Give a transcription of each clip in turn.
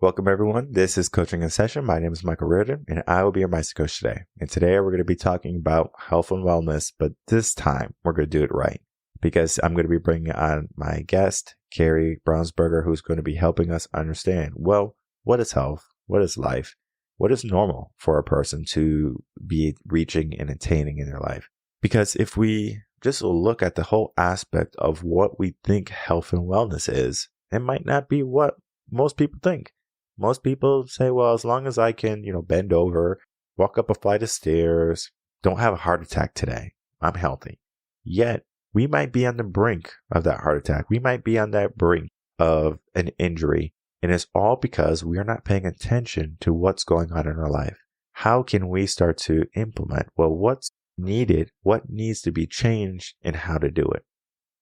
Welcome, everyone. This is Coaching in Session. My name is Michael Rearden, and I will be your Mindset Coach today. And today we're going to be talking about health and wellness, but this time we're going to do it right because I'm going to be bringing on my guest, Kari Brownsberger, who's going to be helping us understand, well, what is health? What is life? What is normal for a person to be reaching and attaining in their life? Because if we just look at the whole aspect of what we think health and wellness is, it might not be what most people think. Most people say, well, as long as I can, bend over, walk up a flight of stairs, don't have a heart attack today, I'm healthy. Yet, we might be on the brink of that heart attack. We might be on that brink of an injury. And it's all because we are not paying attention to what's going on in our life. How can we start to implement, what's needed, what needs to be changed, and how to do it?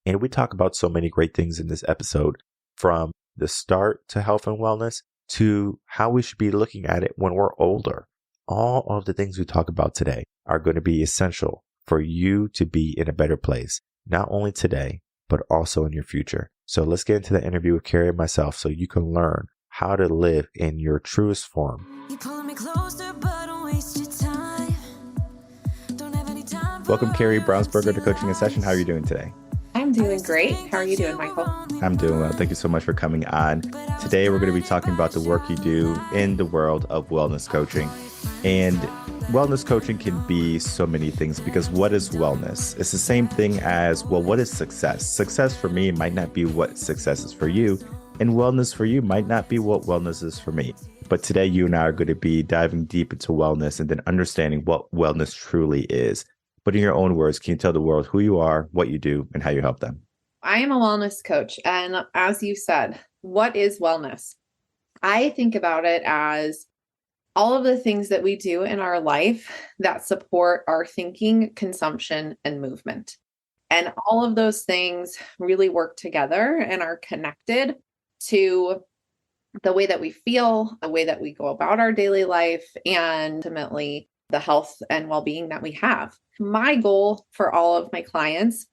And we talk about so many great things in this episode, from the start to health and wellness, to how we should be looking at it when we're older. All of the things we talk about today are going to be essential for you to be in a better place, not only today, but also in your future. So let's get into the interview with Kari and myself so you can learn how to live in your truest form. Welcome, Kari Brownsberger, to Coaching in Session. How are you doing today? I'm doing great. How are you doing, Michael? I'm doing well. Thank you so much for coming on. Today, we're going to be talking about the work you do in the world of wellness coaching. And wellness coaching can be so many things, because what is wellness? It's the same thing as, what is success? Success for me might not be what success is for you, and wellness for you might not be what wellness is for me. But today, you and I are going to be diving deep into wellness and then understanding what wellness truly is. But in your own words, can you tell the world who you are, what you do, and how you help them? I am a wellness coach. And as you said, what is wellness? I think about it as all of the things that we do in our life that support our thinking, consumption, and movement. And all of those things really work together and are connected to the way that we feel, the way that we go about our daily life, and ultimately the health and well-being that we have. My goal for all of my clients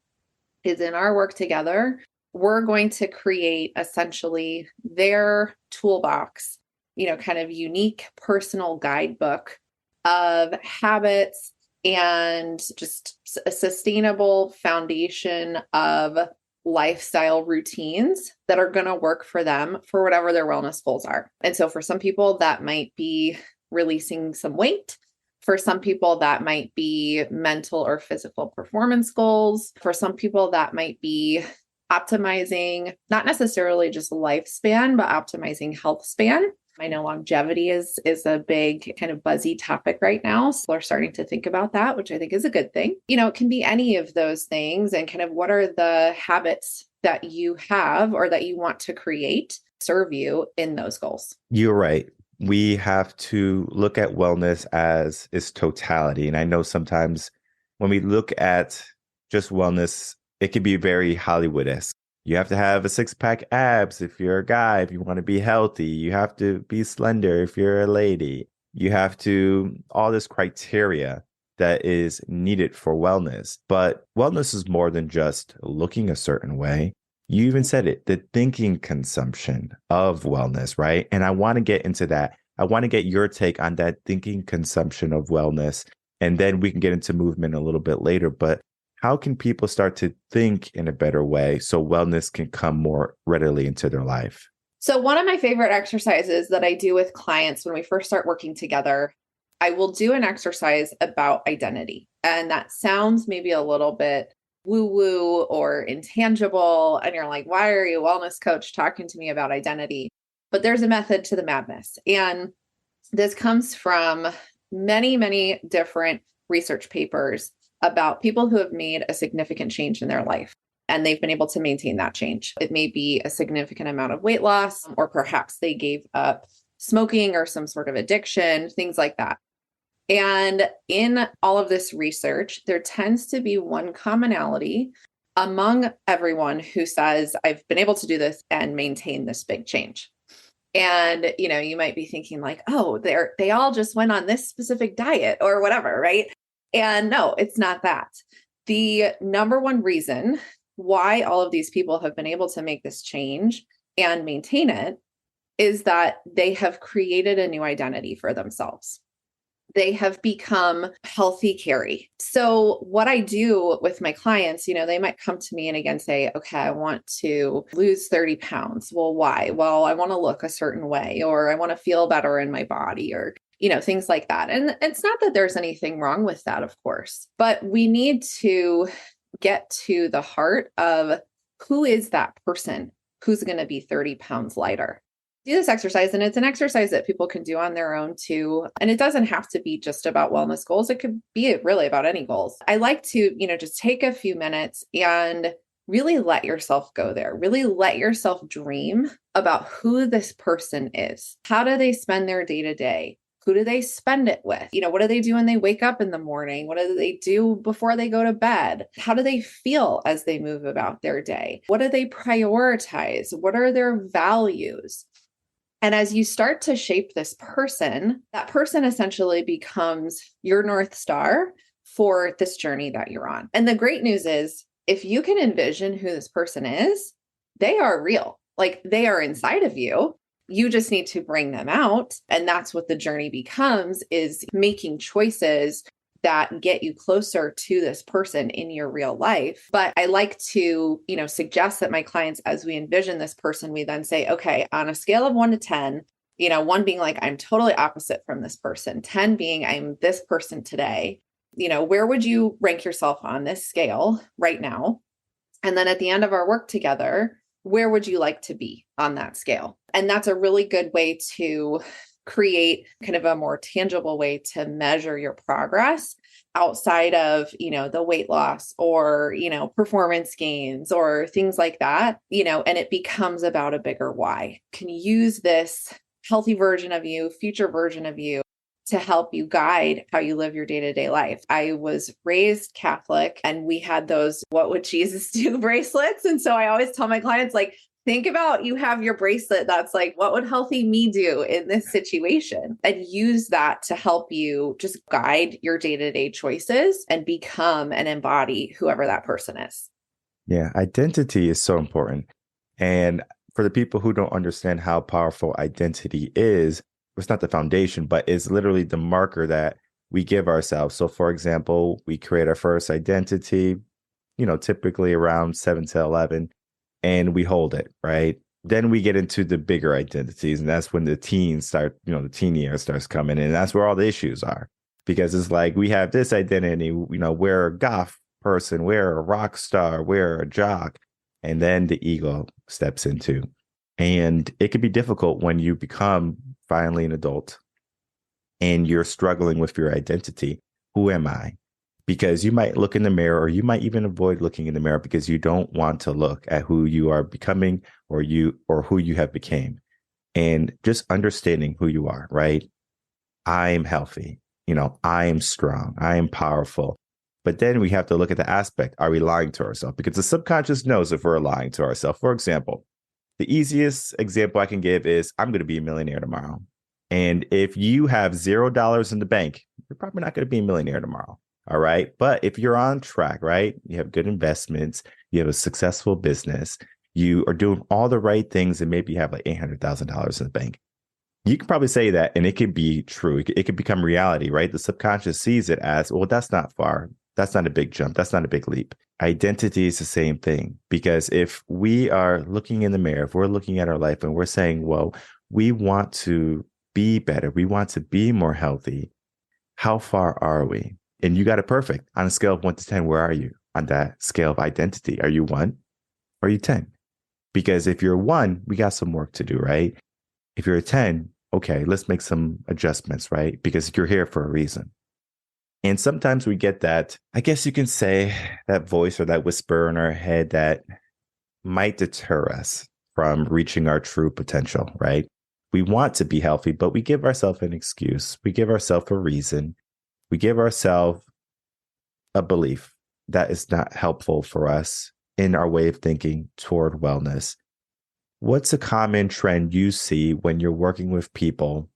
is, in our work together, we're going to create essentially their toolbox, kind of unique personal guidebook of habits and just a sustainable foundation of lifestyle routines that are going to work for them for whatever their wellness goals are. And so for some people, that might be releasing some weight. For some people, that might be mental or physical performance goals. For some people, that might be optimizing, not necessarily just lifespan, but optimizing health span. I know longevity is a big kind of buzzy topic right now. So we're starting to think about that, which I think is a good thing. It can be any of those things, and kind of what are the habits that you have or that you want to create serve you in those goals. You're right. We have to look at wellness as its totality. And I know sometimes when we look at just wellness, it can be very Hollywood-esque. You have to have a six-pack abs if you're a guy, if you want to be healthy. You have to be slender if you're a lady. You have to, all this criteria that is needed for wellness. But wellness is more than just looking a certain way. You even said it, the thinking consumption of wellness, right? And I want to get into that. I want to get your take on that thinking consumption of wellness. And then we can get into movement a little bit later. But how can people start to think in a better way so wellness can come more readily into their life? So one of my favorite exercises that I do with clients when we first start working together, I will do an exercise about identity. And that sounds maybe a little bit woo-woo or intangible. And you're like, why are you a wellness coach talking to me about identity? But there's a method to the madness. And this comes from many, many different research papers about people who have made a significant change in their life, and they've been able to maintain that change. It may be a significant amount of weight loss, or perhaps they gave up smoking or some sort of addiction, things like that. And in all of this research, there tends to be one commonality among everyone who says, I've been able to do this and maintain this big change. And, you might be thinking like, oh, they all just went on this specific diet or whatever, right? And no, it's not that. The number one reason why all of these people have been able to make this change and maintain it is that they have created a new identity for themselves. They have become healthy Kari. So what I do with my clients, they might come to me and again say, okay, I want to lose 30 pounds. Well, why? Well, I want to look a certain way, or I want to feel better in my body, or things like that. And it's not that there's anything wrong with that, of course, but we need to get to the heart of who is that person who's going to be 30 pounds lighter. Do this exercise, and it's an exercise that people can do on their own too. And it doesn't have to be just about wellness goals. It could be really about any goals. I like to, just take a few minutes and really let yourself go there. Really let yourself dream about who this person is. How do they spend their day to day? Who do they spend it with? What do they do when they wake up in the morning? What do they do before they go to bed? How do they feel as they move about their day? What do they prioritize? What are their values? And as you start to shape this person, that person essentially becomes your North Star for this journey that you're on. And the great news is, if you can envision who this person is, they are real. Like, they are inside of you. You just need to bring them out. And that's what the journey becomes, is making choices that get you closer to this person in your real life. But I like to, suggest that my clients, as we envision this person, we then say, okay, on a scale of 1 to 10, 1 being like, I'm totally opposite from this person, 10 being I'm this person today, where would you rank yourself on this scale right now? And then at the end of our work together, where would you like to be on that scale? And that's a really good way to create kind of a more tangible way to measure your progress outside of, the weight loss or, performance gains or things like that, and it becomes about a bigger why. Can use this healthy version of you, future version of you, to help you guide how you live your day-to-day life. I was raised Catholic, and we had those "what would Jesus do" bracelets. And so I always tell my clients, like, think about, you have your bracelet that's like, what would healthy me do in this situation? And use that to help you just guide your day-to-day choices and become and embody whoever that person is. Yeah, identity is so important. And for the people who don't understand how powerful identity is, it's not the foundation, but it's literally the marker that we give ourselves. So for example, we create our first identity, typically around 7 to 11, and we hold it, right? Then we get into the bigger identities, and that's when the teens start, the teen year starts coming in, and that's where all the issues are. Because it's like, we have this identity, we're a goth person, we're a rock star, we're a jock, and then the ego steps into. And it can be difficult when you become finally an adult and you're struggling with your identity. Who am I? Because you might look in the mirror, or you might even avoid looking in the mirror because you don't want to look at who you are becoming, or who you have became. And just understanding who you are, right? I am healthy. I am strong. I am powerful. But then we have to look at the aspect. Are we lying to ourselves? Because the subconscious knows if we're lying to ourselves. For example, the easiest example I can give is, I'm going to be a millionaire tomorrow. And if you have $0 in the bank, you're probably not going to be a millionaire tomorrow. All right. But if you're on track, right, you have good investments, you have a successful business, you are doing all the right things, and maybe you have like $800,000 in the bank, you can probably say that, and it could be true. It could become reality, right? The subconscious sees it as, well, that's not far. That's not a big jump. That's not a big leap. Identity is the same thing, because if we are looking in the mirror, if we're looking at our life and we're saying, well, we want to be better, we want to be more healthy, how far are we? And you got it perfect. On a scale of 1 to 10, where are you on that scale of identity? Are you 1 or are you 10? Because if you're 1, we got some work to do, right? If you're a 10, okay, let's make some adjustments, right? Because you're here for a reason. And sometimes we get that, I guess you can say, that voice or that whisper in our head that might deter us from reaching our true potential, right? We want to be healthy, but we give ourselves an excuse. We give ourselves a reason. We give ourselves a belief that is not helpful for us in our way of thinking toward wellness. What's a common trend you see when you're working with people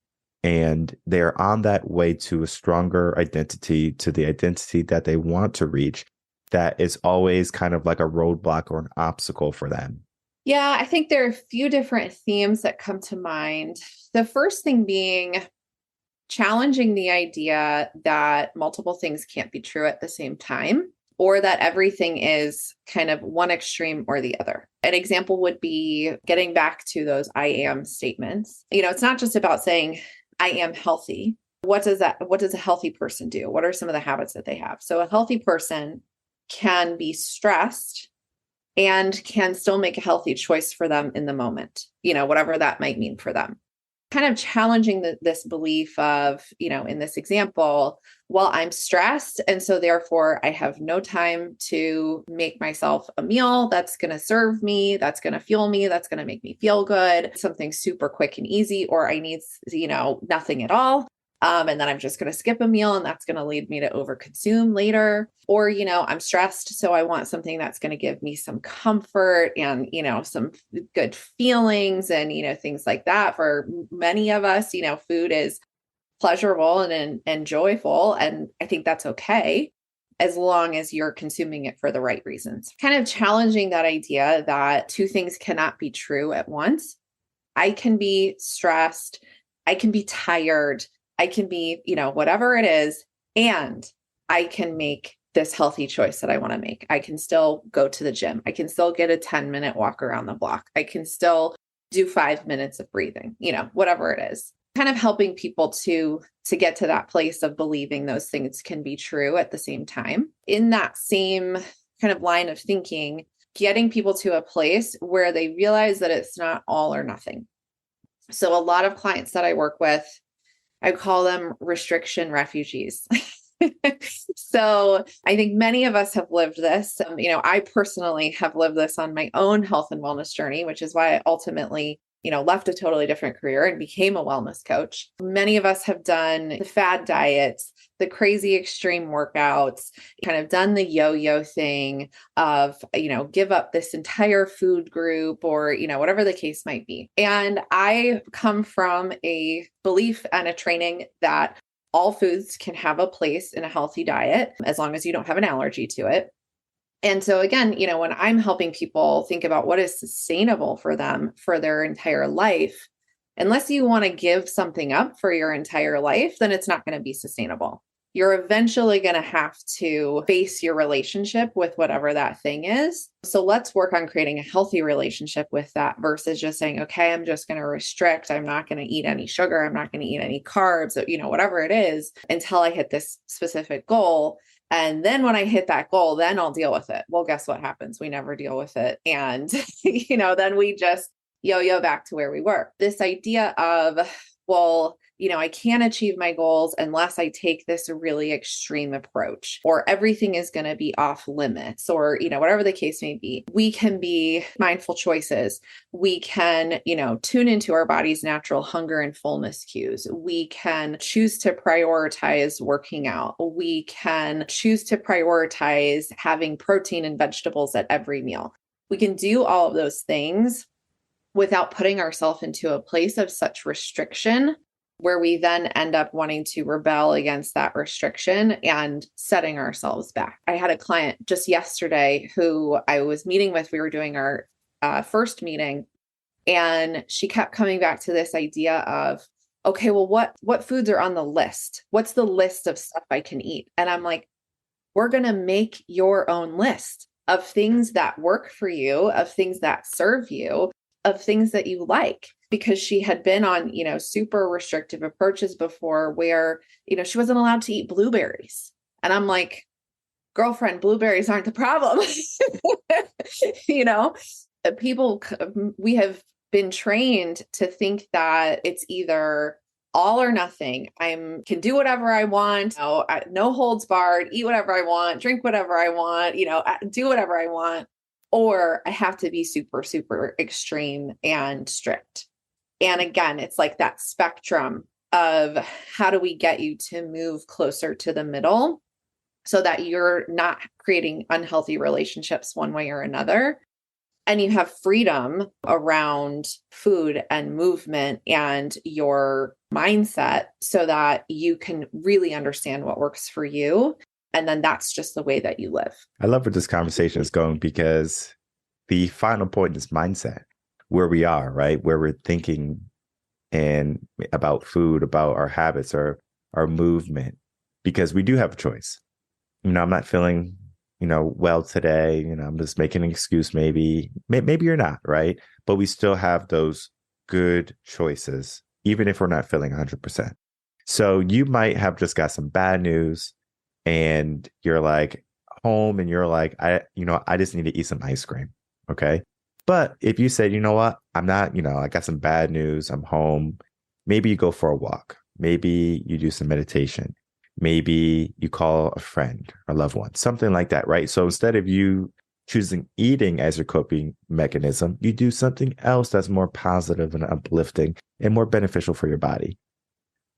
and they're on that way to a stronger identity, to the identity that they want to reach, that is always kind of like a roadblock or an obstacle for them? Yeah, I think there are a few different themes that come to mind. The first thing being challenging the idea that multiple things can't be true at the same time, or that everything is kind of one extreme or the other. An example would be getting back to those I am statements. It's not just about saying I am healthy. What does a healthy person do? What are some of the habits that they have? So a healthy person can be stressed and can still make a healthy choice for them in the moment, whatever that might mean for them. Kind of challenging this belief of, in this example, well, I'm stressed. And so therefore I have no time to make myself a meal that's going to serve me, that's going to fuel me, that's going to make me feel good, something super quick and easy, or I need, nothing at all. And then I'm just going to skip a meal and that's going to lead me to overconsume later. Or, I'm stressed, so I want something that's going to give me some comfort and, some good feelings and, things like that. For many of us, food is pleasurable and joyful. And I think that's okay as long as you're consuming it for the right reasons. Kind of challenging that idea that two things cannot be true at once. I can be stressed, I can be tired, I can be, whatever it is, and I can make this healthy choice that I want to make. I can still go to the gym. I can still get a 10-minute walk around the block. I can still do 5 minutes of breathing, whatever it is. Kind of helping people to get to that place of believing those things can be true at the same time. In that same kind of line of thinking, getting people to a place where they realize that it's not all or nothing. So a lot of clients that I work with, I call them restriction refugees. So I think many of us have lived this. I personally have lived this on my own health and wellness journey, which is why I ultimately, left a totally different career and became a wellness coach. Many of us have done the fad diets, the crazy extreme workouts, kind of done the yo-yo thing of, give up this entire food group or, whatever the case might be. And I come from a belief and a training that all foods can have a place in a healthy diet as long as you don't have an allergy to it. And so again, when I'm helping people think about what is sustainable for them for their entire life, unless you want to give something up for your entire life, then it's not going to be sustainable. You're eventually going to have to face your relationship with whatever that thing is. So let's work on creating a healthy relationship with that versus just saying, okay, I'm just going to restrict. I'm not going to eat any sugar. I'm not going to eat any carbs, whatever it is until I hit this specific goal. And then when I hit that goal, then I'll deal with it. Well, guess what happens? We never deal with it. And, then we just yo-yo back to where we were. This idea of, well, I can't achieve my goals unless I take this really extreme approach, or everything is going to be off limits, or, whatever the case may be. We can be mindful choices. We can, tune into our body's natural hunger and fullness cues. We can choose to prioritize working out. We can choose to prioritize having protein and vegetables at every meal. We can do all of those things without putting ourselves into a place of such restriction where we then end up wanting to rebel against that restriction and setting ourselves back. I had a client just yesterday who I was meeting with. We were doing our first meeting, and she kept coming back to this idea of, okay, well, what foods are on the list? What's the list of stuff I can eat? And I'm like, we're going to make your own list of things that work for you, of things that serve you, of things that you like. Because she had been on, super restrictive approaches before where, she wasn't allowed to eat blueberries. And I'm like, girlfriend, blueberries aren't the problem. People, we have been trained to think that it's either all or nothing. I can do whatever I want, no holds barred, eat whatever I want, drink whatever I want, do whatever I want, or I have to be super, super extreme and strict. And again, it's like that spectrum of how do we get you to move closer to the middle so that you're not creating unhealthy relationships one way or another. And you have freedom around food and movement and your mindset so that you can really understand what works for you. And then that's just the way that you live. I love where this conversation is going because the final point is mindset, where we are, right? Where we're thinking and about food, about our habits, our movement, because we do have a choice. I'm not feeling, well today. I'm just making an excuse. Maybe you're not, right? But we still have those good choices, even if we're not feeling 100%. So you might have just got some bad news and you're like home and you're like, I just need to eat some ice cream. Okay. But if you said, you know what, I'm not, I got some bad news, I'm home, maybe you go for a walk, maybe you do some meditation, maybe you call a friend or loved one, something like that, right? So instead of you choosing eating as your coping mechanism, you do something else that's more positive and uplifting and more beneficial for your body.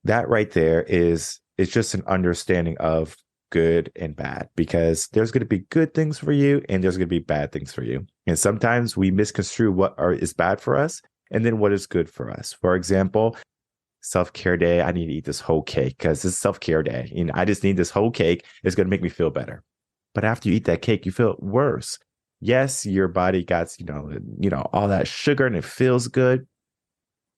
That right there is just an understanding of good and bad, because there's going to be good things for you and there's going to be bad things for you. And sometimes we misconstrue what is bad for us and then what is good for us. For example, self-care day, I need to eat this whole cake because it's self-care day. I just need this whole cake. It's going to make me feel better. But after you eat that cake, you feel worse. Yes, your body got, all that sugar and it feels good.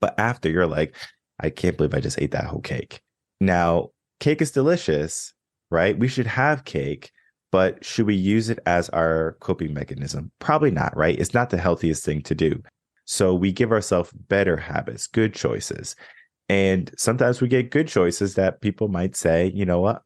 But after, you're like, I can't believe I just ate that whole cake. Now, cake is delicious, right? We should have cake, but should we use it as our coping mechanism? Probably not, right? It's not the healthiest thing to do. So we give ourselves better habits, good choices. And sometimes we get good choices that people might say, you know what?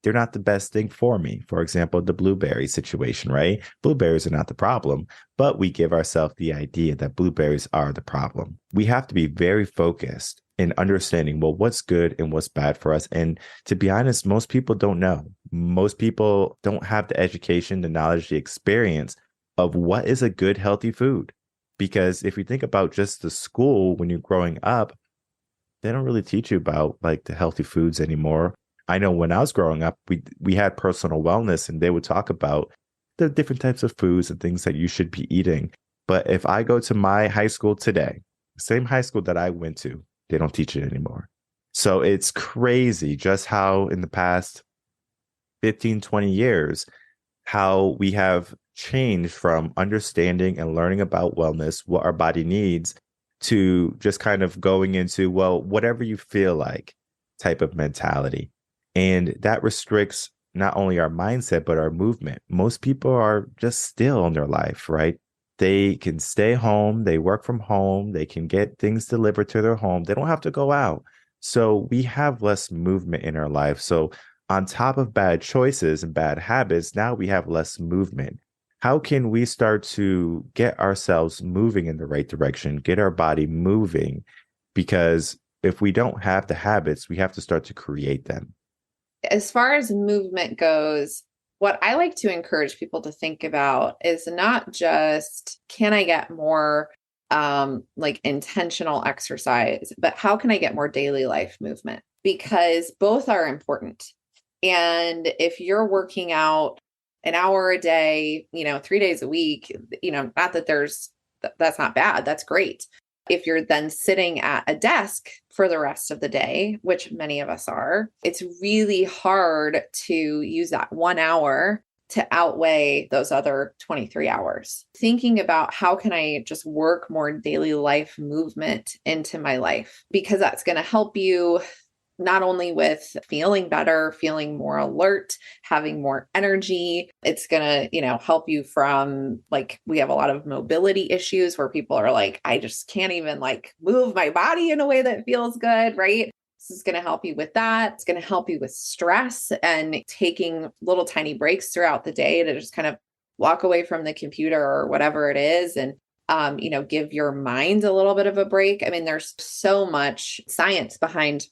They're not the best thing for me. For example, the blueberry situation, right? Blueberries are not the problem, but we give ourselves the idea that blueberries are the problem. We have to be very focused in understanding, well, what's good and what's bad for us. And to be honest, most people don't know. Most people don't have the education, the knowledge, the experience of what is a good, healthy food. Because if you think about just the school when you're growing up, they don't really teach you about like the healthy foods anymore. I know when I was growing up, we had personal wellness and they would talk about the different types of foods and things that you should be eating. But if I go to my high school today, same high school that I went to, they don't teach it anymore. So it's crazy just how in the past 15, 20 years, how we have changed from understanding and learning about wellness, what our body needs, to just kind of going into, well, whatever you feel like type of mentality. And that restricts not only our mindset, but our movement. Most people are just still in their life, right? They can stay home, they work from home, they can get things delivered to their home. They don't have to go out. So we have less movement in our life. So on top of bad choices and bad habits, now we have less movement. How can we start to get ourselves moving in the right direction, get our body moving? Because if we don't have the habits, we have to start to create them. As far as movement goes, what I like to encourage people to think about is not just, can I get more like intentional exercise, but how can I get more daily life movement? Because both are important. And if you're working out an hour a day, 3 days a week, not that that's not bad. That's great. If you're then sitting at a desk for the rest of the day, which many of us are, it's really hard to use that 1 hour to outweigh those other 23 hours. Thinking about how can I just work more daily life movement into my life, because that's going to help you not only with feeling better, feeling more alert, having more energy. It's going to, help you from, like, we have a lot of mobility issues where people are like, I just can't even like move my body in a way that feels good, right? This is going to help you with that. It's going to help you with stress and taking little tiny breaks throughout the day to just kind of walk away from the computer or whatever it is and give your mind a little bit of a break. I mean, there's so much science behind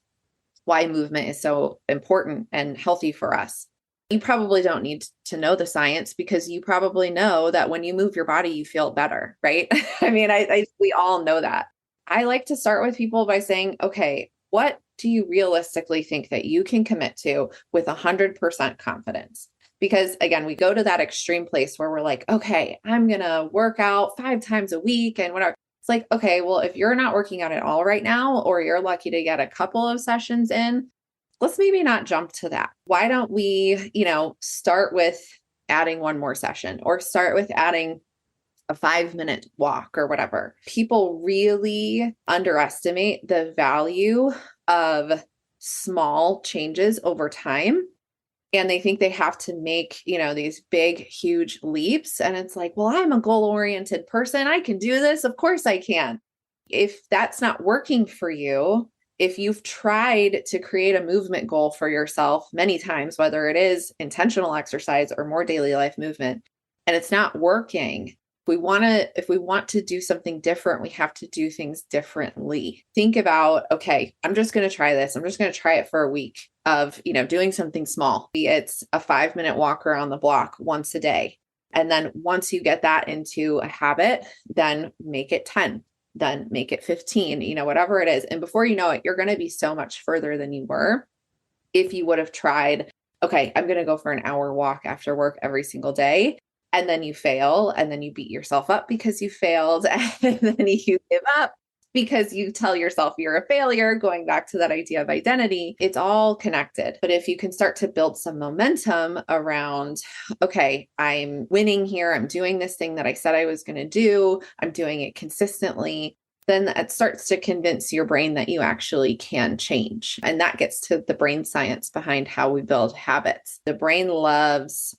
why movement is so important and healthy for us. You probably don't need to know the science, because you probably know that when you move your body, you feel better, right? I mean, we all know that. I like to start with people by saying, okay, what do you realistically think that you can commit to with 100% confidence? Because again, we go to that extreme place where we're like, okay, I'm going to work out 5 times a week and whatever. It's like, okay, well, if you're not working out at all right now, or you're lucky to get a couple of sessions in, let's maybe not jump to that. Why don't we, start with adding one more session, or start with adding a 5-minute walk or whatever. People really underestimate the value of small changes over time. And they think they have to make, these big, huge leaps. And it's like, well, I'm a goal-oriented person. I can do this. Of course I can. If that's not working for you, if you've tried to create a movement goal for yourself many times, whether it is intentional exercise or more daily life movement, and it's not working, if we want to do something different, we have to do things differently. Think about, okay, I'm just going to try this. I'm just going to try it for a week of, doing something small. It's a 5-minute walk around the block once a day. And then once you get that into a habit, then make it 10, then make it 15, whatever it is. And before you know it, you're going to be so much further than you were if you would have tried, okay, I'm going to go for an hour walk after work every single day. And then you fail, and then you beat yourself up because you failed, and then you give up because you tell yourself you're a failure, going back to that idea of identity. It's all connected. But if you can start to build some momentum around, okay, I'm winning here, I'm doing this thing that I said I was going to do, I'm doing it consistently, then it starts to convince your brain that you actually can change. And that gets to the brain science behind how we build habits. The brain loves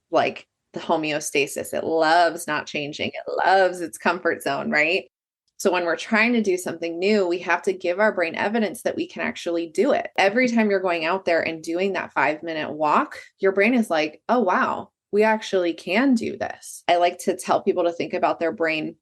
the homeostasis. It loves not changing. It loves its comfort zone, right? So when we're trying to do something new, we have to give our brain evidence that we can actually do it. Every time you're going out there and doing that 5-minute walk, your brain is like, oh, wow, we actually can do this. I like to tell people to think about their brain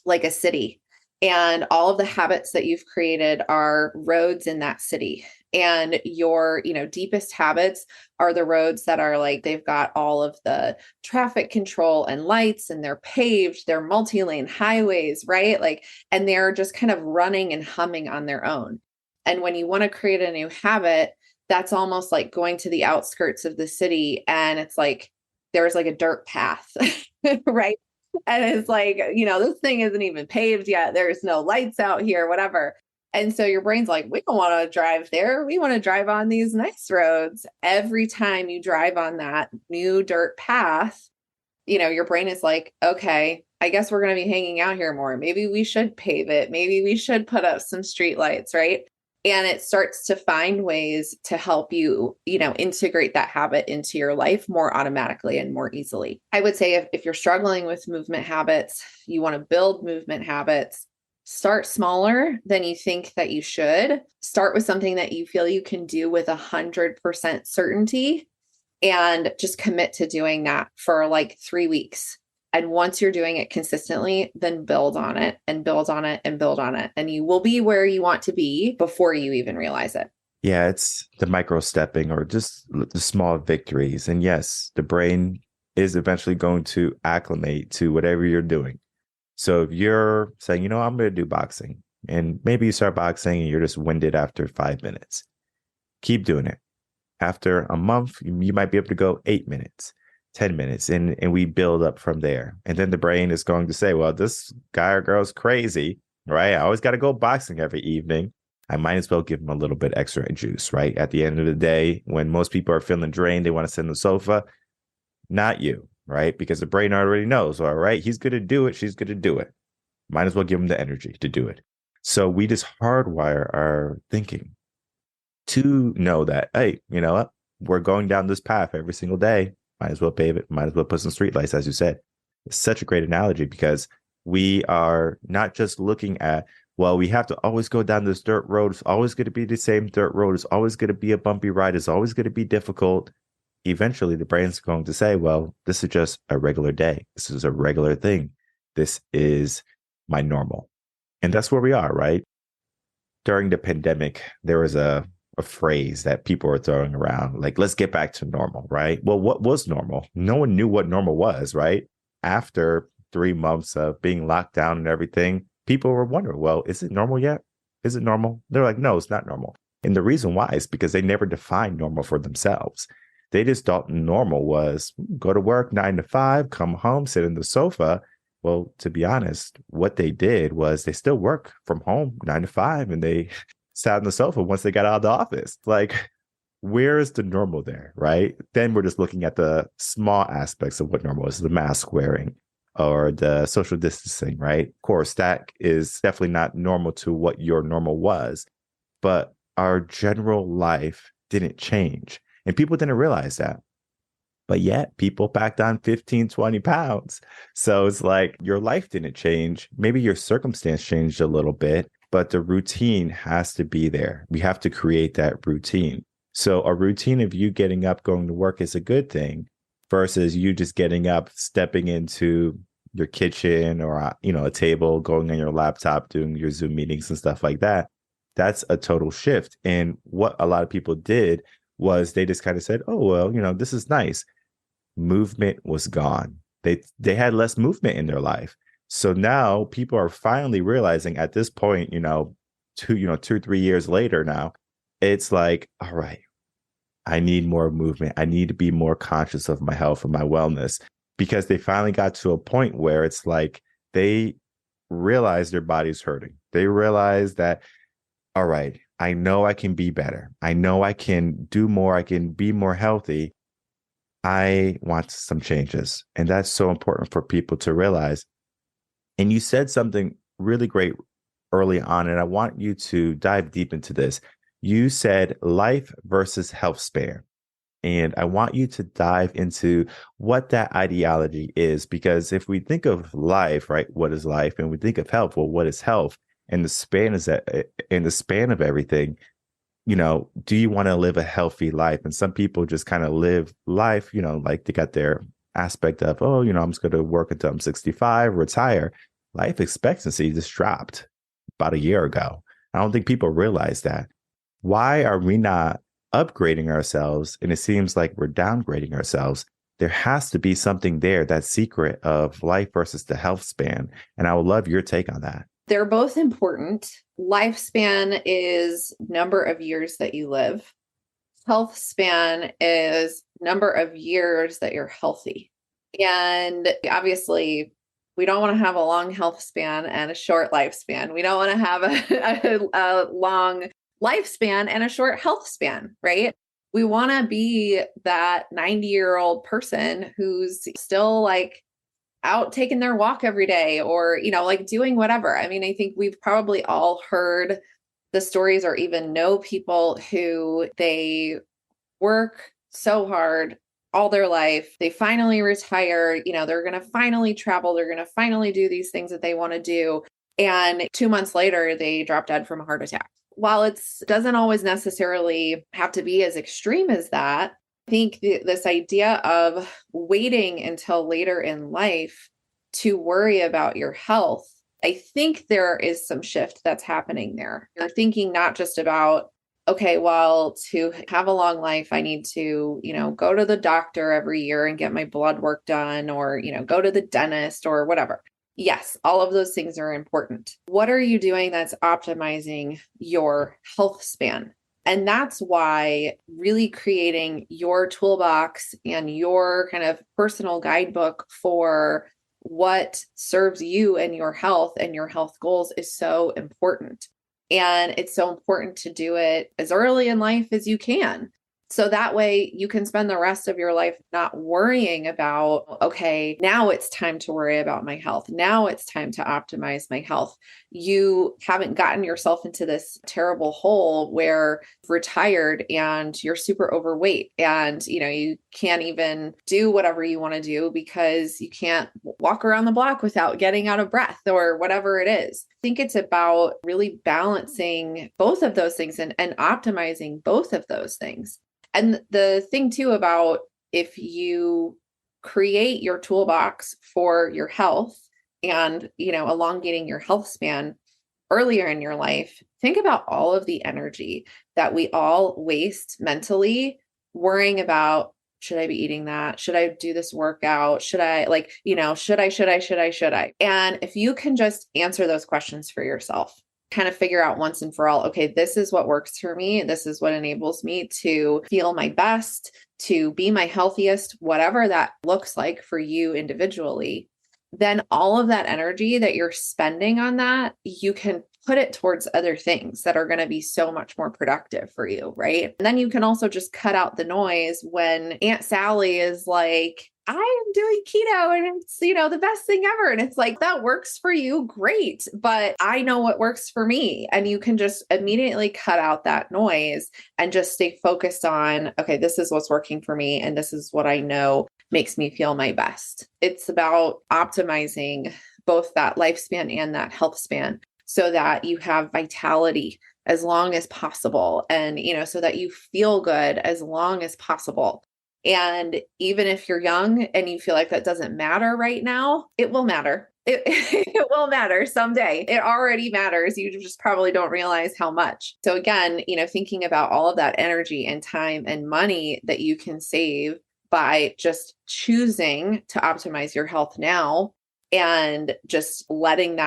like a city. And all of the habits that you've created are roads in that city. And your, deepest habits are the roads that are they've got all of the traffic control and lights, and they're paved, they're multi-lane highways, right? And they're just kind of running and humming on their own. And when you want to create a new habit, that's almost like going to the outskirts of the city. And it's like, there's a dirt path, right? And it's this thing isn't even paved yet. There's no lights out here, whatever. And so your brain's like, we don't want to drive there. We want to drive on these nice roads. Every time you drive on that new dirt path, your brain is like, okay, I guess we're going to be hanging out here more. Maybe we should pave it. Maybe we should put up some street lights, right? And it starts to find ways to help you, integrate that habit into your life more automatically and more easily. I would say if you're struggling with movement habits, you want to build movement habits, start smaller than you think that you should. Start with something that you feel you can do with 100% certainty, and just commit to doing that for 3 weeks. And once you're doing it consistently, then build on it and build on it and build on it. And you will be where you want to be before you even realize it. Yeah, it's the micro stepping or just the small victories. And yes, the brain is eventually going to acclimate to whatever you're doing. So if you're saying, I'm going to do boxing, and maybe you start boxing and you're just winded after 5 minutes, keep doing it. After a month, you might be able to go 8 minutes, 10 minutes, and we build up from there. And then the brain is going to say, well, this guy or girl's crazy, right? I always got to go boxing every evening. I might as well give them a little bit extra juice, right? At the end of the day, when most people are feeling drained, they want to sit on the sofa. Not you, right? Because the brain already knows, all right, he's going to do it. She's going to do it. Might as well give them the energy to do it. So we just hardwire our thinking to know that, hey, you know what? We're going down this path every single day. Might as well pave it. Might as well put some streetlights, as you said. It's such a great analogy because we are not just looking at, well, we have to always go down this dirt road. It's always going to be the same dirt road. It's always going to be a bumpy ride. It's always going to be difficult. Eventually, the brain's going to say, well, this is just a regular day. This is a regular thing. This is my normal. And that's where we are, right? During the pandemic, there was a phrase that people were throwing around, like, let's get back to normal, right? Well, what was normal? No one knew what normal was, right? After 3 months of being locked down and everything, people were wondering, well, is it normal yet? Is it normal? They're like, no, it's not normal. And the reason why is because they never defined normal for themselves. They just thought normal was go to work 9 to 5, come home, sit in the sofa. Well, to be honest, what they did was they still work from home 9 to 5, and they sat on the sofa once they got out of the office. Like, where is the normal there, right? Then we're just looking at the small aspects of what normal is, the mask wearing, or the social distancing, right? Of course, that is definitely not normal to what your normal was, but our general life didn't change. And people didn't realize that. But yet people packed on 15, 20 pounds. So it's like your life didn't change. Maybe your circumstance changed a little bit, but the routine has to be there. We have to create that routine. So a routine of you getting up, going to work is a good thing versus you just getting up, stepping into your kitchen or a table, going on your laptop, doing your Zoom meetings and stuff like that. That's a total shift. And what a lot of people did was they just kind of said, oh, well, this is nice. Movement was gone. They had less movement in their life. So now people are finally realizing at this point, 2, 3 years later now, it's like, all right, I need more movement. I need to be more conscious of my health and my wellness, because they finally got to a point where it's like they realize their body's hurting. They realize that, all right, I know I can be better. I know I can do more. I can be more healthy. I want some changes. And that's so important for people to realize. And you said something really great early on, and I want you to dive deep into this. You said life versus health span. And I want you to dive into what that ideology is, because if we think of life, right, what is life? And we think of health, well, what is health? And the span is that in the span of everything, do you want to live a healthy life? And some people just kind of live life, like they got their aspect of, oh, I'm just going to work until I'm 65, retire. Life expectancy just dropped about a year ago. I don't think people realize that. Why are we not upgrading ourselves? And it seems like we're downgrading ourselves. There has to be something there, that secret of life versus the health span. And I would love your take on that. They're both important. Lifespan is number of years that you live. Health span is number of years that you're healthy. And obviously, we don't want to have a long health span and a short lifespan. We don't want to have a long lifespan and a short health span, right? We want to be that 90-year-old person who's still like out taking their walk every day, or, like doing whatever. I mean, I think we've probably all heard the stories or even know people who they work so hard all their life. They finally retire, they're going to finally travel. They're going to finally do these things that they want to do. And 2 months later, they drop dead from a heart attack. While it doesn't always necessarily have to be as extreme as that, I think this idea of waiting until later in life to worry about your health, I think there is some shift that's happening there. You're thinking not just about, okay, well, to have a long life, I need to, go to the doctor every year and get my blood work done, or, go to the dentist or whatever. Yes, all of those things are important. What are you doing that's optimizing your health span? And that's why really creating your toolbox and your kind of personal guidebook for what serves you and your health goals is so important. And it's so important to do it as early in life as you can. So that way you can spend the rest of your life not worrying about, okay, now it's time to worry about my health. Now it's time to optimize my health. You haven't gotten yourself into this terrible hole where you're retired and you're super overweight and, you can't even do whatever you want to do because you can't walk around the block without getting out of breath or whatever it is. I think it's about really balancing both of those things and optimizing both of those things. And the thing too about if you create your toolbox for your health and, elongating your health span earlier in your life, think about all of the energy that we all waste mentally worrying about, should I be eating that? Should I do this workout? Should I should I? And if you can just answer those questions for yourself, kind of figure out once and for all, okay, this is what works for me. This is what enables me to feel my best, to be my healthiest, whatever that looks like for you individually. Then all of that energy that you're spending on that, you can put it towards other things that are going to be so much more productive for you, right? And then you can also just cut out the noise when Aunt Sally is like, I am doing keto and it's, the best thing ever. And it's like, that works for you. Great. But I know what works for me. And you can just immediately cut out that noise and just stay focused on, okay, this is what's working for me. And this is what I know makes me feel my best. It's about optimizing both that lifespan and that health span so that you have vitality as long as possible. And, so that you feel good as long as possible. And even if you're young and you feel like that doesn't matter right now, it will matter. It will matter someday. It already matters. You just probably don't realize how much. So again, thinking about all of that energy and time and money that you can save by just choosing to optimize your health now and just letting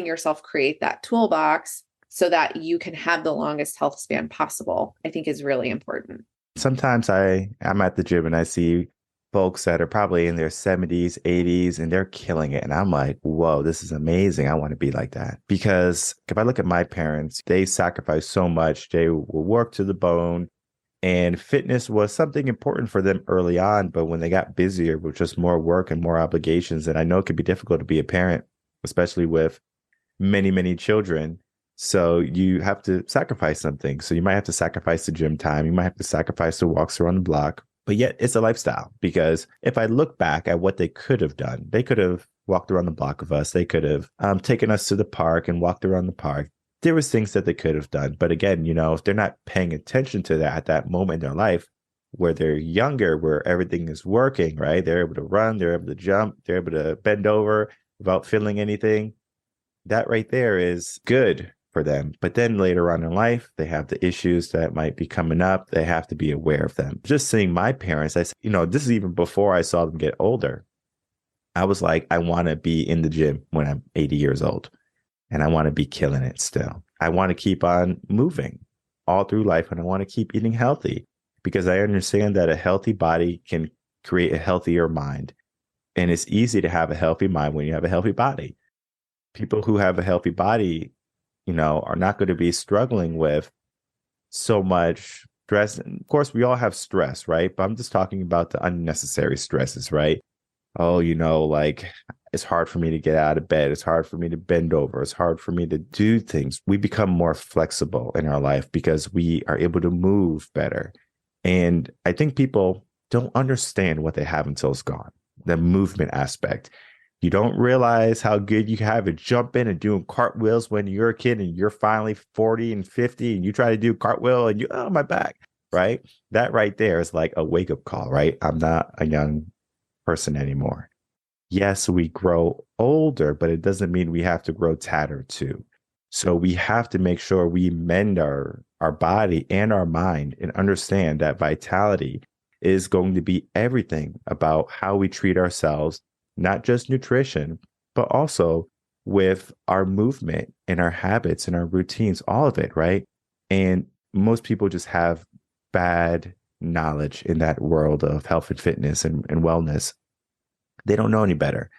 yourself create that toolbox so that you can have the longest health span possible, I think is really important. Sometimes I'm at the gym and I see folks that are probably in their 70s, 80s, and they're killing it. And I'm like, whoa, this is amazing. I want to be like that. Because if I look at my parents, they sacrificed so much. They will work to the bone. And fitness was something important for them early on. But when they got busier with just more work and more obligations, and I know it could be difficult to be a parent, especially with many, many children. So you have to sacrifice something. So you might have to sacrifice the gym time. You might have to sacrifice the walks around the block. But yet it's a lifestyle, because if I look back at what they could have done, they could have walked around the block with us. They could have taken us to the park and walked around the park. There was things that they could have done. But again, if they're not paying attention to that at that moment in their life, where they're younger, where everything is working, right? They're able to run, they're able to jump, they're able to bend over without feeling anything. That right there is good for them. But then later on in life, they have the issues that might be coming up. They have to be aware of them. Just seeing my parents, I said, this is even before I saw them get older. I was like, I want to be in the gym when I'm 80 years old, and I want to be killing it still. I want to keep on moving all through life, and I want to keep eating healthy, because I understand that a healthy body can create a healthier mind. And it's easy to have a healthy mind when you have a healthy body. People who have a healthy body, are not going to be struggling with so much stress. And of course, we all have stress, right? But I'm just talking about the unnecessary stresses, right? Oh, like it's hard for me to get out of bed. It's hard for me to bend over. It's hard for me to do things. We become more flexible in our life because we are able to move better. And I think people don't understand what they have until it's gone. The movement aspect. You don't realize how good you have at jumping and doing cartwheels when you're a kid and you're finally 40 and 50 and you try to do cartwheel and oh, my back, right? That right there is like a wake up call, right? I'm not a young person anymore. Yes, we grow older, but it doesn't mean we have to grow tattered too. So we have to make sure we mend our body and our mind and understand that vitality is going to be everything about how we treat ourselves, not just nutrition, but also with our movement and our habits and our routines, all of it, right? And most people just have bad knowledge in that world of health and fitness and wellness. They don't know any better.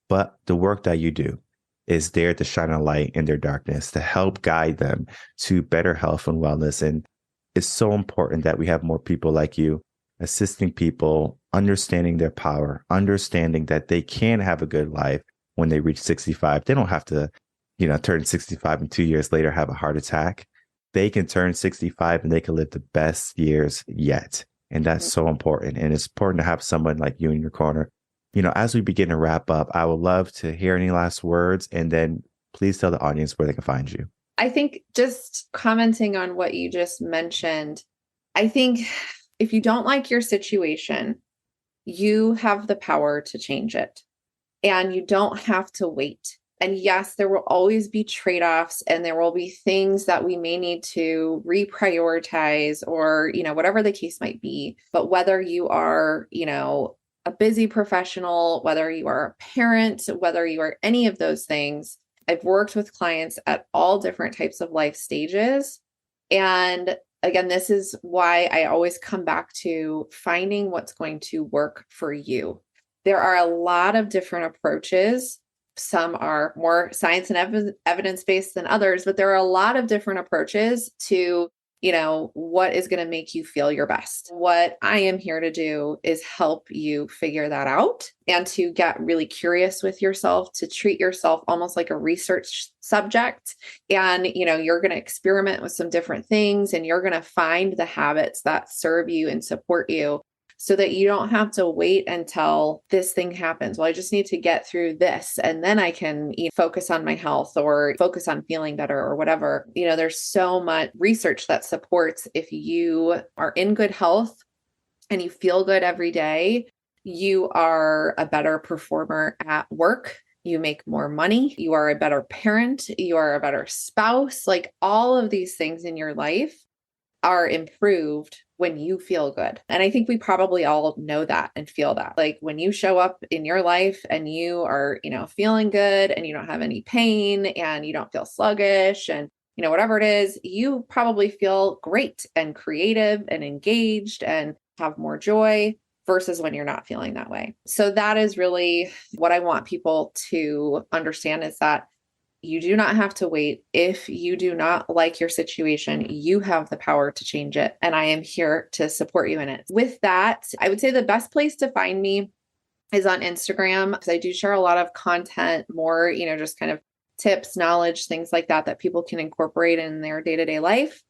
But the work that you do is there to shine a light in their darkness, to help guide them to better health and wellness. And it's so important that we have more people like you assisting people, understanding their power, understanding that they can have a good life when they reach 65. They don't have to, turn 65 and 2 years later have a heart attack. They can turn 65 and they can live the best years yet. And that's so important. And it's important to have someone like you in your corner. As we begin to wrap up, I would love to hear any last words, and then please tell the audience where they can find you. I think just commenting on what you just mentioned, I think if you don't like your situation, you have the power to change it, and you don't have to wait. And yes, there will always be trade-offs, and there will be things that we may need to reprioritize or, whatever the case might be. But whether you are, a busy professional, whether you are a parent, whether you are any of those things, I've worked with clients at all different types of life stages. And again, this is why I always come back to finding what's going to work for you. There are a lot of different approaches Some are more science and evidence-based than others, but there are a lot of different approaches to, what is going to make you feel your best. What I am here to do is help you figure that out and to get really curious with yourself, to treat yourself almost like a research subject. And, you're going to experiment with some different things and you're going to find the habits that serve you and support you, so that you don't have to wait until this thing happens. Well, I just need to get through this and then I can focus on my health or focus on feeling better or whatever. There's so much research that supports if you are in good health and you feel good every day, you are a better performer at work. You make more money. You are a better parent. You are a better spouse. Like all of these things in your life are improved when you feel good. And I think we probably all know that and feel that. Like when you show up in your life and you are, feeling good and you don't have any pain and you don't feel sluggish and, whatever it is, you probably feel great and creative and engaged and have more joy versus when you're not feeling that way. So that is really what I want people to understand, is that you do not have to wait. If you do not like your situation, you have the power to change it. And I am here to support you in it. With that, I would say the best place to find me is on Instagram, because I do share a lot of content, more, just kind of tips, knowledge, things like that, that people can incorporate in their day-to-day life.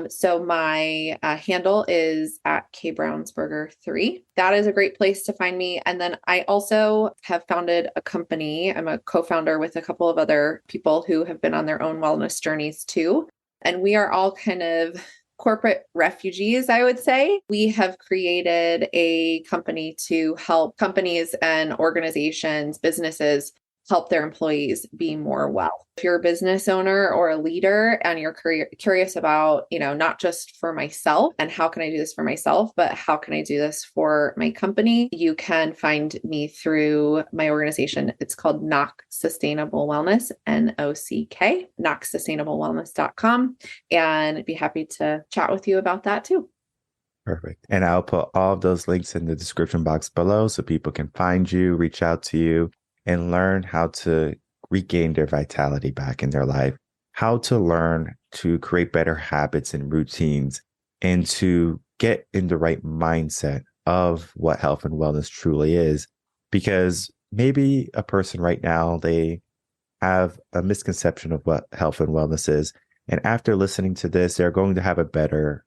So my handle is at Kari Brownsberger 3. That is a great place to find me. And then I also have founded a company. I'm a co-founder with a couple of other people who have been on their own wellness journeys too. And we are all kind of corporate refugees, I would say. We have created a company to help companies and organizations, businesses, help their employees be more well. If you're a business owner or a leader and you're curious about, not just for myself and how can I do this for myself, but how can I do this for my company, you can find me through my organization. It's called Knock Sustainable Wellness, NOCK, knocksustainablewellness.com, and I'd be happy to chat with you about that too. Perfect. And I'll put all of those links in the description box below so people can find you, reach out to you, and learn how to regain their vitality back in their life, how to learn to create better habits and routines, and to get in the right mindset of what health and wellness truly is. Because maybe a person right now, they have a misconception of what health and wellness is. And after listening to this, they're going to have a better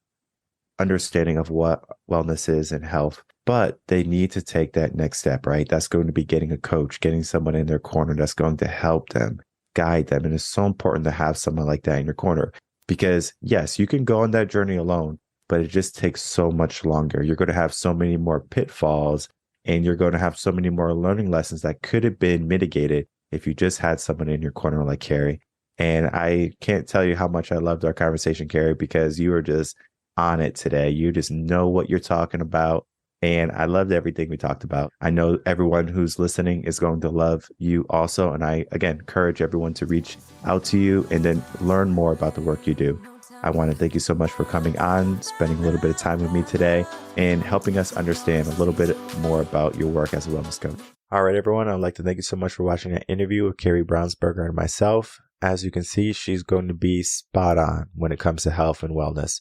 understanding of what wellness is and health. But they need to take that next step, right? That's going to be getting a coach, getting someone in their corner that's going to help them, guide them. And it's so important to have someone like that in your corner, because yes, you can go on that journey alone, but it just takes so much longer. You're going to have so many more pitfalls and you're going to have so many more learning lessons that could have been mitigated if you just had someone in your corner like Kari. And I can't tell you how much I loved our conversation, Kari, because you were just on it today. You just know what you're talking about. And I loved everything we talked about. I know everyone who's listening is going to love you also. And I, again, encourage everyone to reach out to you and then learn more about the work you do. I want to thank you so much for coming on, spending a little bit of time with me today, and helping us understand a little bit more about your work as a wellness coach. All right, everyone. I'd like to thank you so much for watching that interview with Kari Brownsberger and myself. As you can see, she's going to be spot on when it comes to health and wellness,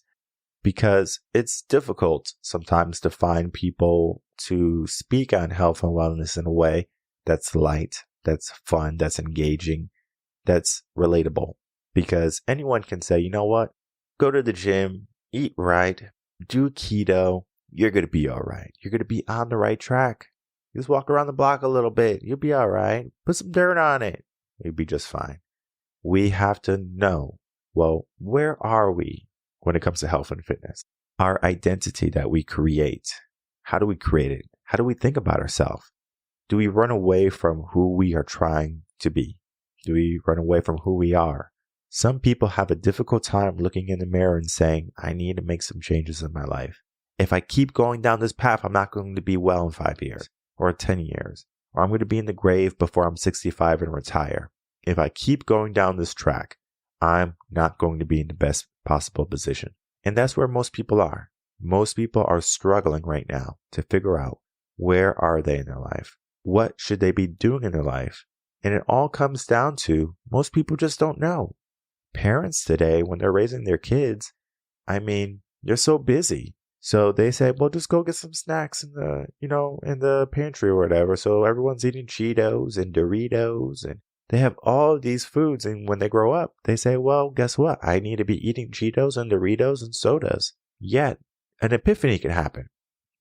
because it's difficult sometimes to find people to speak on health and wellness in a way that's light, that's fun, that's engaging, that's relatable. Because anyone can say, you know what, go to the gym, eat right, do keto, you're going to be all right. You're going to be on the right track. Just walk around the block a little bit. You'll be all right. Put some dirt on it. You'll be just fine. We have to know, well, where are we when it comes to health and fitness? Our identity that we create. How do we create it? How do we think about ourselves? Do we run away from who we are trying to be? Do we run away from who we are? Some people have a difficult time looking in the mirror and saying, I need to make some changes in my life. If I keep going down this path, I'm not going to be well in 5 years or 10 years, or I'm going to be in the grave before I'm 65 and retire. If I keep going down this track, I'm not going to be in the best possible position. And that's where most people are. Most people are struggling right now to figure out, where are they in their life? What should they be doing in their life? And it all comes down to most people just don't know. Parents today, when they're raising their kids, they're so busy. So they say, well, just go get some snacks in the pantry or whatever. So everyone's eating Cheetos and Doritos, and they have all of these foods. And when they grow up, they say, well, guess what? I need to be eating Cheetos and Doritos and sodas. Yet an epiphany can happen.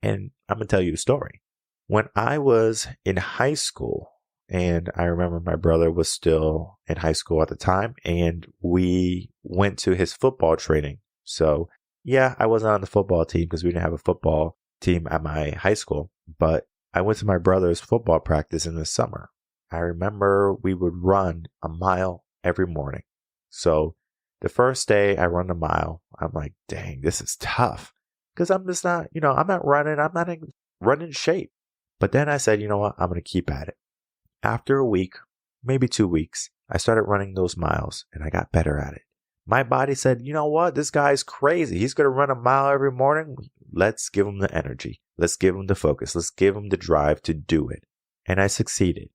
And I'm going to tell you a story. When I was in high school, and I remember my brother was still in high school at the time, and we went to his football training. So yeah, I wasn't on the football team because we didn't have a football team at my high school, but I went to my brother's football practice in the summer. I remember we would run a mile every morning. So the first day I run a mile, I'm like, dang, this is tough because I'm just not, I'm not in running shape. But then I said, you know what, I'm going to keep at it. After a week, maybe 2 weeks, I started running those miles and I got better at it. My body said, you know what? This guy's crazy. He's going to run a mile every morning. Let's give him the energy. Let's give him the focus. Let's give him the drive to do it. And I succeeded.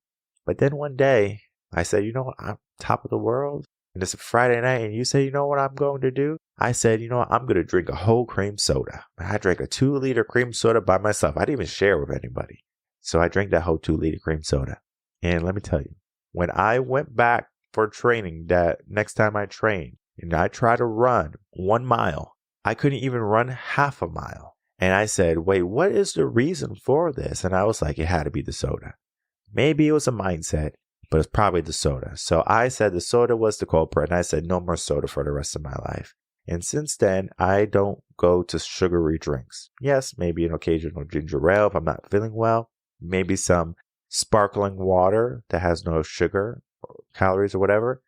But then one day I said, you know what? I'm top of the world. And it's a Friday night. And you say, you know what I'm going to do? I said, you know what? I'm going to drink a whole cream soda. I drank a 2-liter cream soda by myself. I didn't even share with anybody. So I drank that whole 2-liter cream soda. And let me tell you, when I went back for training, that next time I trained, and I tried to run 1 mile, I couldn't even run half a mile. And I said, wait, what is the reason for this? And I was like, it had to be the soda. Maybe it was a mindset, but it's probably the soda. So I said the soda was the culprit. And I said, no more soda for the rest of my life. And since then, I don't go to sugary drinks. Yes, maybe an occasional ginger ale if I'm not feeling well. Maybe some sparkling water that has no sugar or calories or whatever.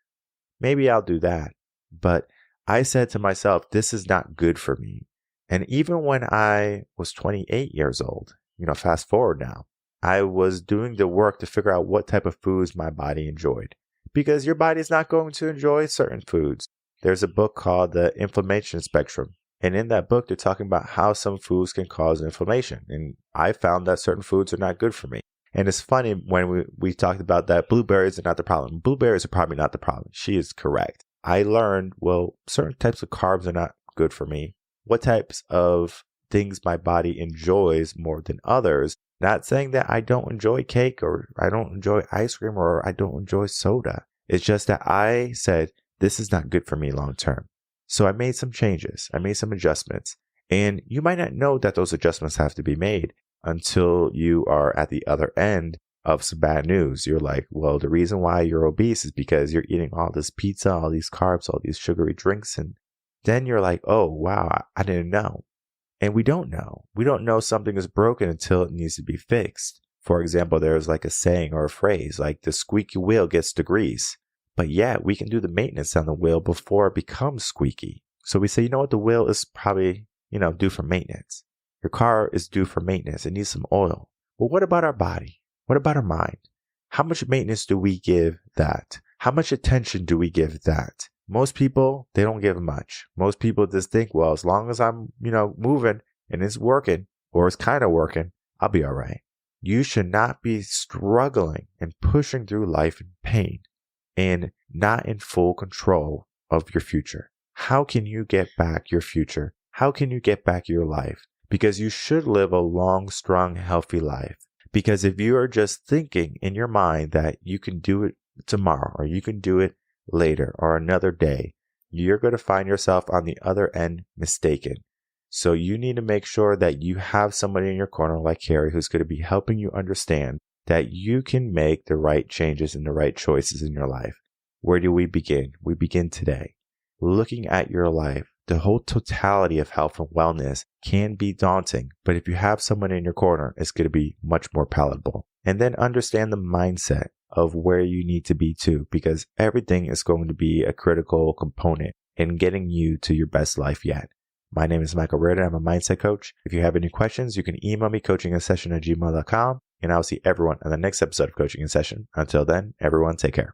Maybe I'll do that. But I said to myself, this is not good for me. And even when I was 28 years old, fast forward now, I was doing the work to figure out what type of foods my body enjoyed. Because your body is not going to enjoy certain foods. There's a book called The Inflammation Spectrum. And in that book, they're talking about how some foods can cause inflammation. And I found that certain foods are not good for me. And it's funny when we talked about that blueberries are not the problem. Blueberries are probably not the problem. She is correct. I learned, certain types of carbs are not good for me. What types of things my body enjoys more than others. Not saying that I don't enjoy cake or I don't enjoy ice cream or I don't enjoy soda. It's just that I said, this is not good for me long term. So I made some changes. I made some adjustments. And you might not know that those adjustments have to be made until you are at the other end of some bad news. You're like, well, the reason why you're obese is because you're eating all this pizza, all these carbs, all these sugary drinks. And then you're like, oh, wow, I didn't know. And we don't know. We don't know something is broken until it needs to be fixed. For example, there's like a saying or a phrase like the squeaky wheel gets the grease. But yeah, we can do the maintenance on the wheel before it becomes squeaky. So we say, you know what, the wheel is probably, due for maintenance. Your car is due for maintenance. It needs some oil. Well, what about our body? What about our mind? How much maintenance do we give that? How much attention do we give that? Most people, they don't give much. Most people just think, well, as long as I'm, moving and it's working or it's kind of working, I'll be all right. You should not be struggling and pushing through life in pain and not in full control of your future. How can you get back your future? How can you get back your life? Because you should live a long, strong, healthy life. Because if you are just thinking in your mind that you can do it tomorrow or you can do it later or another day, you're going to find yourself on the other end mistaken. So you need to make sure that you have somebody in your corner like Kari who's going to be helping you understand that you can make the right changes and the right choices in your life. Where do we begin? We begin today. Looking at your life, the whole totality of health and wellness can be daunting, but if you have someone in your corner, it's going to be much more palatable. And then understand the mindset of where you need to be too, because everything is going to be a critical component in getting you to your best life yet. My name is Michael Rearden. I'm a mindset coach. If you have any questions, you can email me coachinginsession@gmail.com, and I'll see everyone on the next episode of Coaching in Session. Until then, everyone take care.